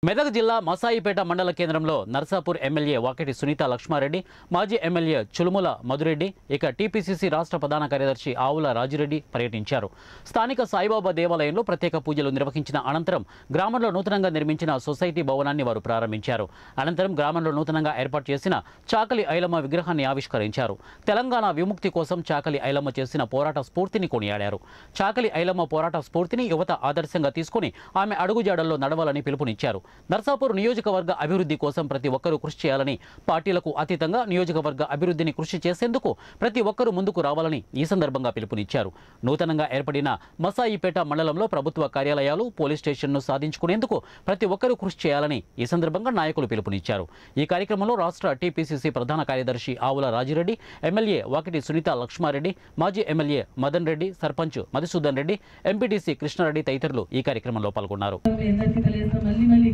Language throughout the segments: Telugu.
మెదక్ జిల్లా మసాయిపేట మండల కేంద్రంలో నర్సాపూర్ ఎమ్మెల్యే వాకిటి సునీత లక్ష్మారెడ్డి, మాజీ ఎమ్మెల్యే చులుముల మధురెడ్డి, ఇక టీపీసీసీ రాష్ట్ర ప్రధాన కార్యదర్శి ఆవుల రాజిరెడ్డి పర్యటించారు. స్థానిక సాయిబాబా దేవాలయంలో ప్రత్యేక పూజలు నిర్వహించిన అనంతరం గ్రామంలో నూతనంగా నిర్మించిన సొసైటీ భవనాన్ని వారు ప్రారంభించారు. అనంతరం గ్రామంలో నూతనంగా ఏర్పాటు చేసిన చాకలి ఐలమ్మ విగ్రహాన్ని ఆవిష్కరించారు. తెలంగాణ విముక్తి కోసం చాకలి ఐలమ్మ చేసిన పోరాట స్ఫూర్తిని కొనియాడారు. చాకలి ఐలమ్మ పోరాట స్ఫూర్తిని యువత ఆదర్శంగా తీసుకుని ఆమె అడుగుజాడల్లో నడవాలని పిలుపునిచ్చారు. నర్సాపూర్ నియోజకవర్గ అభివృద్ధి కోసం ప్రతి ఒక్కరూ కృషి చేయాలని, పార్టీలకు అతీతంగా నియోజకవర్గ అభివృద్ధిని కృషి చేసేందుకు ప్రతి ఒక్కరూ ముందుకు రావాలని ఈ సందర్భంగా పిలుపునిచ్చారు. నూతనంగా ఏర్పడిన మసాయిపేట మండలంలో ప్రభుత్వ కార్యాలయాలు, పోలీస్ స్టేషన్ను సాధించుకునేందుకు ప్రతి ఒక్కరూ కృషి చేయాలని ఈ సందర్భంగా నాయకులు పిలుపునిచ్చారు. ఈ కార్యక్రమంలో రాష్ట్ర టీపీసీసీ ప్రధాన కార్యదర్శి ఆవుల రాజిరెడ్డి, ఎమ్మెల్యే వాకిటి సునీత లక్ష్మారెడ్డి, మాజీ ఎమ్మెల్యే మదన్ రెడ్డి, సర్పంచ్ మధుసూదన్ రెడ్డి, ఎంపీటీసీ కృష్ణారెడ్డి తదితరులు ఈ కార్యక్రమంలో పాల్గొన్నారు.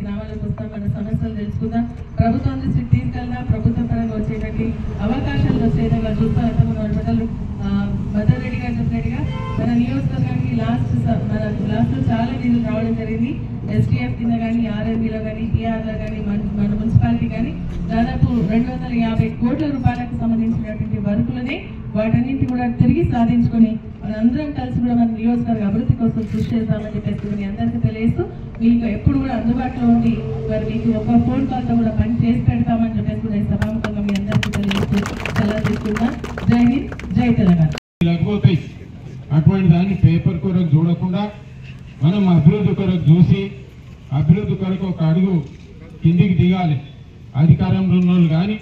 మన సమస్యలు తెలుసుకుందాం. ప్రభుత్వం దృష్టికి తీసుకెళ్ళినా ప్రభుత్వ పరంగా వచ్చేటట్టు అవకాశాలు వచ్చేటట్టుగా చూస్తారంటే మన ప్రజలు మదన్ రెడ్డి గారు చెప్పినట్టుగా మన నియోజకవర్గానికి లాస్ట్ చాలా నిధులు రావడం జరిగింది. ఎస్టీఎఫ్ కింద కానీ, ఆర్ఎంబీలో కానీ, టీఆర్లో కానీ, మన మున్సిపాలిటీ కానీ దాదాపు 250 కోట్ల రూపాయలకు సంబంధించినటువంటి వర్కులని వాటన్నింటి కూడా తిరిగి సాధించుకొని మనందరం కలిసి కూడా మన నియోజకవర్గ అభివృద్ధి కోసం కృషి చేస్తామని చెప్పేసి మీ అందరికీ తెలియజేస్తూ మీకు ఎప్పుడు కూడా అందుబాటులో ఉండి మరి మీకు ఒక ఫోన్ కాల్తో కూడా పని చేసి పెడతామని చెప్పేసి కూడా ఈ సభాముఖంగా మీ అందరికీ తెలియజేస్తూ సలహా తీసుకుంటాం. జై హింద్, జై తెలంగాణ. అటువంటి దాన్ని పేపర్ కొరకు చూడకుండా మనం అభివృద్ధి కొరకు చూసి అభివృద్ధి కొరకు ఒక అడుగు కిందికి దిగాలి. అధికారంలో ఉన్న వాళ్ళు కానీ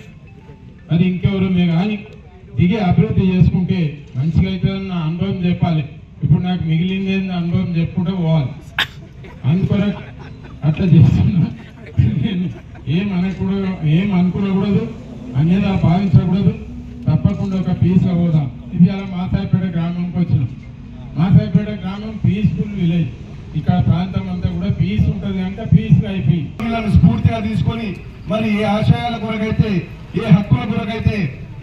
అది ఇంకెవరమే కానీ దిగి అభివృద్ధి చేసుకుంటే మంచిగా అవుతుందన్న అనుభవం చెప్పాలి. ఇప్పుడు నాకు మిగిలింది అనుభవం చెప్పుకుంటే పోవాలి. అందుకొరకు అట్లా చేస్తున్నా. ఏం అనుకోకూడదు, అన్యదా భావించకూడదు. తప్పకుండా ఒక పీస్గా పోదాం. ఇది అలా మాసాయిపేట గ్రామంకి వచ్చినాం. మాసాయిపేట గ్రామం పీస్ఫుల్ విలేజ్. ఇక్కడ ప్రాంతం అంతా కూడా పీస్ ఉంటుంది కనుక పీస్గా అయిపోయి స్ఫూర్తిగా తీసుకొని మరి ఏ ఆశయాల కొరకైతే, ఏ హక్కుల కొరకైతే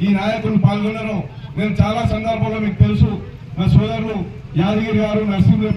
ఈ నాయకులు పాల్గొన్నారో నేను చాలా సందర్భంలో మీకు తెలుసు. మా సోదరులు యాదగిరి గారు, నరసింహ